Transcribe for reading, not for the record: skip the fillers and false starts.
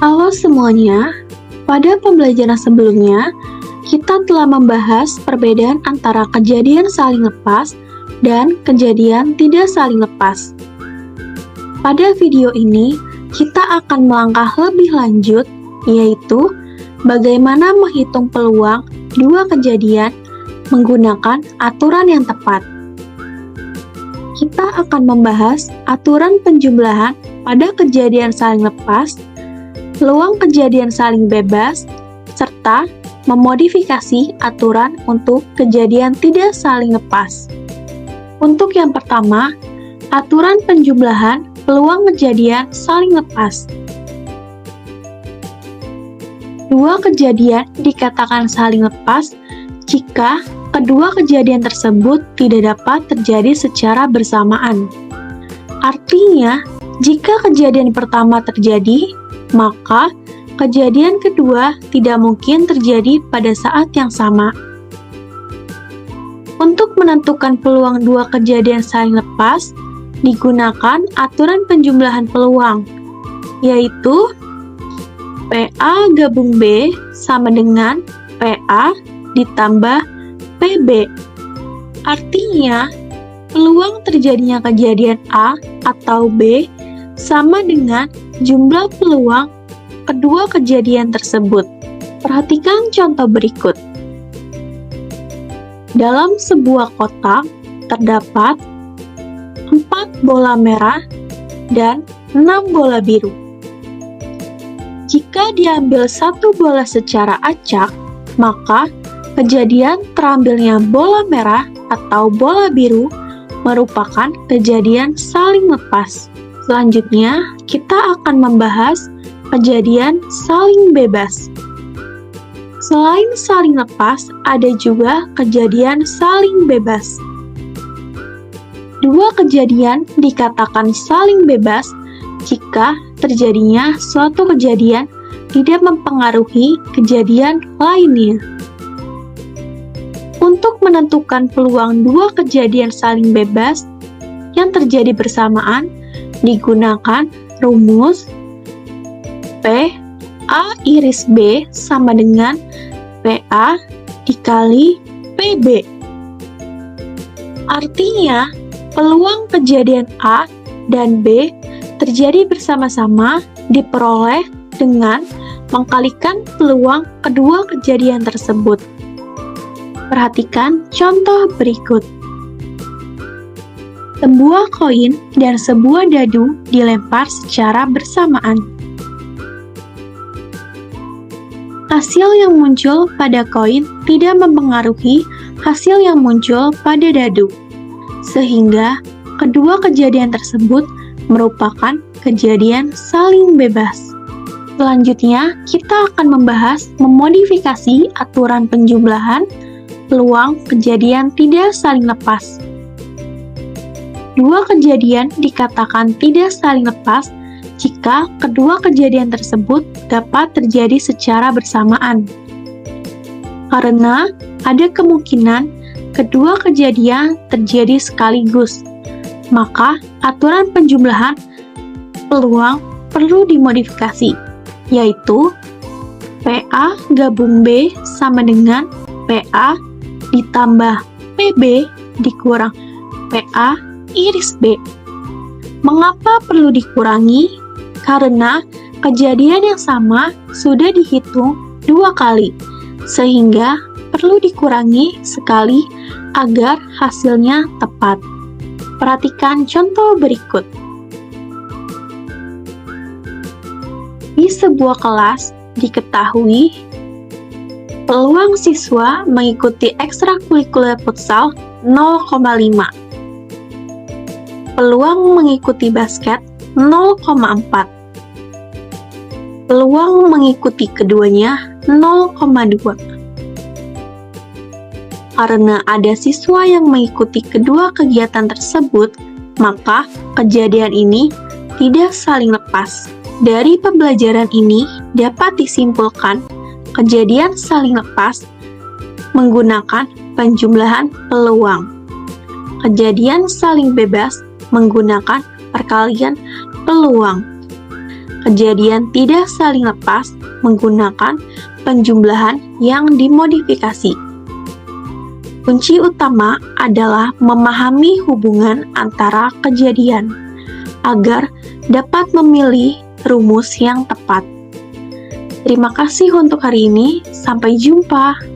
Halo semuanya, pada pembelajaran sebelumnya, kita telah membahas perbedaan antara kejadian saling lepas dan kejadian tidak saling lepas. Pada video ini, kita akan melangkah lebih lanjut, yaitu bagaimana menghitung peluang dua kejadian menggunakan aturan yang tepat. Kita akan membahas aturan penjumlahan pada kejadian saling lepas, peluang kejadian saling bebas, serta memodifikasi aturan untuk kejadian tidak saling lepas. Untuk yang pertama, aturan penjumlahan peluang kejadian saling lepas. Dua kejadian dikatakan saling lepas jika kedua kejadian tersebut tidak dapat terjadi secara bersamaan. Artinya, jika kejadian pertama terjadi, maka kejadian kedua tidak mungkin terjadi pada saat yang sama. Untuk menentukan peluang dua kejadian saling lepas, digunakan aturan penjumlahan peluang, yaitu PA gabung B sama dengan PA ditambah PB. Artinya, peluang terjadinya kejadian A atau B sama dengan jumlah peluang kedua kejadian tersebut. Perhatikan contoh berikut. Dalam sebuah kotak terdapat 4 bola merah dan 6 bola biru. Jika diambil satu bola secara acak, maka kejadian terambilnya bola merah atau bola biru merupakan kejadian saling lepas. Selanjutnya, kita akan membahas kejadian saling bebas. Selain saling lepas, ada juga kejadian saling bebas. Dua kejadian dikatakan saling bebas jika terjadinya suatu kejadian tidak mempengaruhi kejadian lainnya. Untuk menentukan peluang dua kejadian saling bebas yang terjadi bersamaan, digunakan rumus P A iris B sama dengan PA dikali PB. Artinya, peluang kejadian A dan B terjadi bersama-sama diperoleh dengan mengkalikan peluang kedua kejadian tersebut. Perhatikan contoh berikut. Sebuah koin dan sebuah dadu dilempar secara bersamaan. Hasil yang muncul pada koin tidak mempengaruhi hasil yang muncul pada dadu, sehingga kedua kejadian tersebut merupakan kejadian saling bebas. Selanjutnya, kita akan membahas memodifikasi aturan penjumlahan peluang kejadian tidak saling lepas. Dua kejadian dikatakan tidak saling lepas jika kedua kejadian tersebut dapat terjadi secara bersamaan. Karena ada kemungkinan kedua kejadian terjadi sekaligus, maka aturan penjumlahan peluang perlu dimodifikasi, yaitu PA gabung B sama dengan PA ditambah PB dikurang PA iris B. Mengapa perlu dikurangi? Karena kejadian yang sama sudah dihitung dua kali, sehingga perlu dikurangi sekali agar hasilnya tepat. Perhatikan contoh berikut. Di sebuah kelas diketahui peluang siswa mengikuti ekstrakurikuler futsal 0,5. Peluang mengikuti basket 0,4. Peluang mengikuti keduanya 0,2. Karena ada siswa yang mengikuti kedua kegiatan tersebut, maka kejadian ini tidak saling lepas. Dari pembelajaran ini dapat disimpulkan kejadian saling lepas menggunakan penjumlahan peluang. Kejadian saling bebas menggunakan perkalian peluang. kejadian tidak saling lepas menggunakan penjumlahan yang dimodifikasi. Kunci utama adalah memahami hubungan antara kejadian agar dapat memilih rumus yang tepat. Terima kasih untuk hari ini, sampai jumpa.